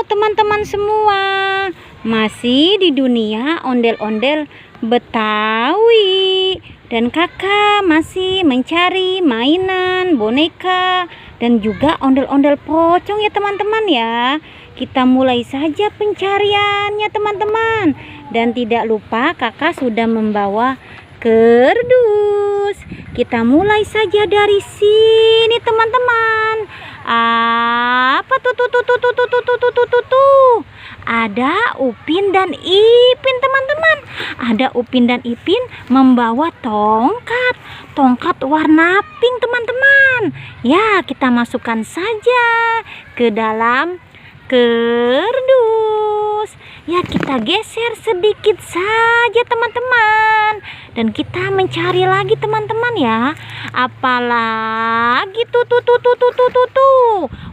Halo teman-teman semua, masih di dunia ondel-ondel Betawi. Dan kakak masih mencari mainan, boneka, dan juga ondel-ondel pocong ya teman-teman ya. Kita mulai saja pencariannya teman-teman. Dan tidak lupa kakak sudah membawa kardus. Kita mulai saja dari sini teman-teman. Apa tuh? Ada Upin dan Ipin teman-teman. Ada Upin dan Ipin membawa tongkat warna pink teman-teman. Ya, kita masukkan saja ke dalam kardus. Ya, kita geser sedikit saja teman-teman. Dan kita mencari lagi teman-teman ya. Apalagi tuh.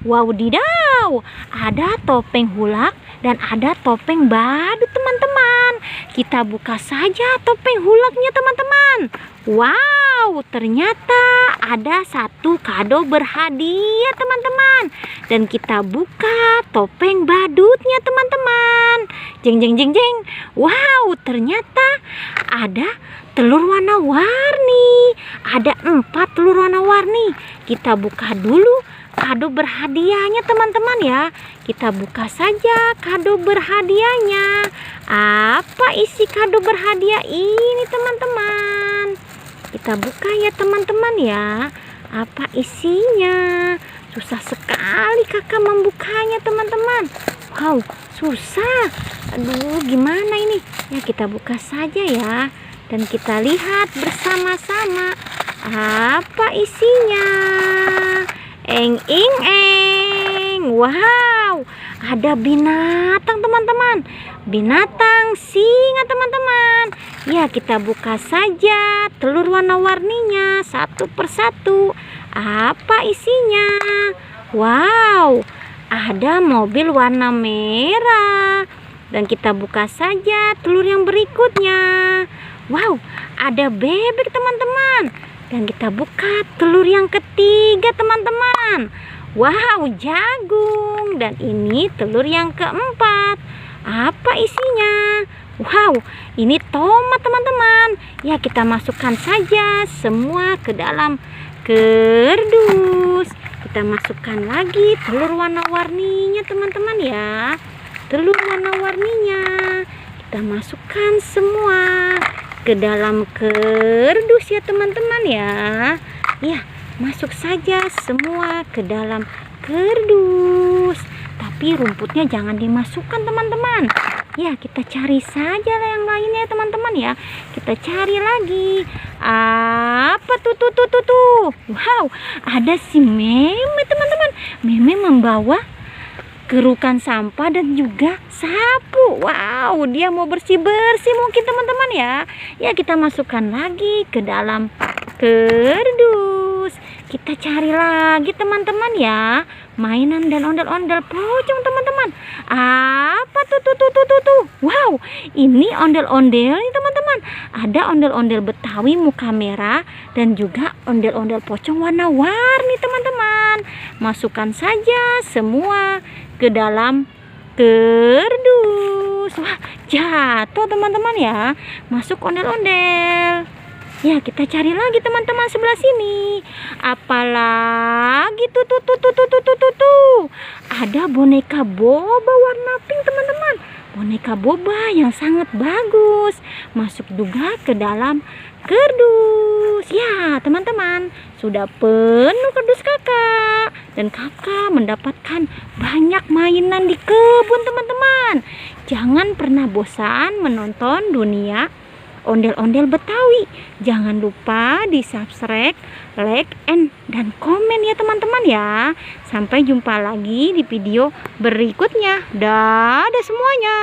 Wow, didaw. Ada topeng hulak dan ada topeng badut teman-teman. Kita buka saja topeng hulaknya teman-teman. Wow, ternyata ada satu kado berhadiah teman-teman. Dan kita buka topeng badutnya teman-teman. Jeng. Wow, ternyata ada telur warna-warni. Ada 4 telur warna-warni. Kita buka dulu kado berhadiahnya teman-teman ya. Kita buka saja kado berhadiahnya. Apa isi kado berhadiah ini teman-teman? Kita buka ya teman-teman ya. Apa isinya? Susah sekali kakak membukanya teman-teman. Wow, susah. Aduh, gimana ini? Ya, kita buka saja ya. Dan kita lihat bersama-sama apa isinya. Eng. Wow, ada binatang teman-teman. Binatang singa teman-teman. Ya, kita buka saja telur warna-warninya satu persatu. Apa isinya? Wow, ada mobil warna merah. Dan kita buka saja telur yang berikutnya. Wow, ada bebek teman-teman. Dan kita buka telur yang ketiga teman-teman. Wow, jagung. Dan ini telur yang keempat. Apa isinya? Wow, ini tomat teman-teman. Ya, kita masukkan saja semua ke dalam kardus. Kita masukkan lagi telur warna-warninya teman-teman ya. Telur warna-warninya kita masukkan semua ke dalam kardus ya teman-teman ya. Ya, masuk saja semua ke dalam kardus. Tapi rumputnya jangan dimasukkan teman-teman. Ya, kita cari saja yang lainnya teman-teman ya. Kita cari lagi. Apa tuh? Wow, ada si Meme teman-teman. Meme membawa kerukan sampah dan juga sapu. Wow, dia mau bersih-bersih mungkin teman-teman ya. Ya, kita masukkan lagi ke dalam kardus. Kita cari lagi teman-teman ya. Mainan dan ondel-ondel pocong teman-teman. Apa tuh? Wow, ini ondel-ondel nih teman-teman. Ada ondel-ondel Betawi muka merah dan juga ondel-ondel pocong warna-warni teman-teman. Masukkan saja semua ke dalam kardus. Wah, jatuh teman-teman ya. Masuk ondel-ondel. Ya, kita cari lagi teman-teman sebelah sini. Apalagi tuh. Ada boneka boba warna pink teman-teman. Boneka boba yang sangat bagus. Masuk juga ke dalam kardus. Ya, teman-teman, sudah penuh kardus kakak. Dan kakak mendapatkan banyak mainan di kebun teman-teman. Jangan pernah bosan menonton dunia ondel-ondel Betawi. Jangan lupa di subscribe, like, dan komen ya teman-teman ya. Sampai jumpa lagi di video berikutnya. Dadah semuanya.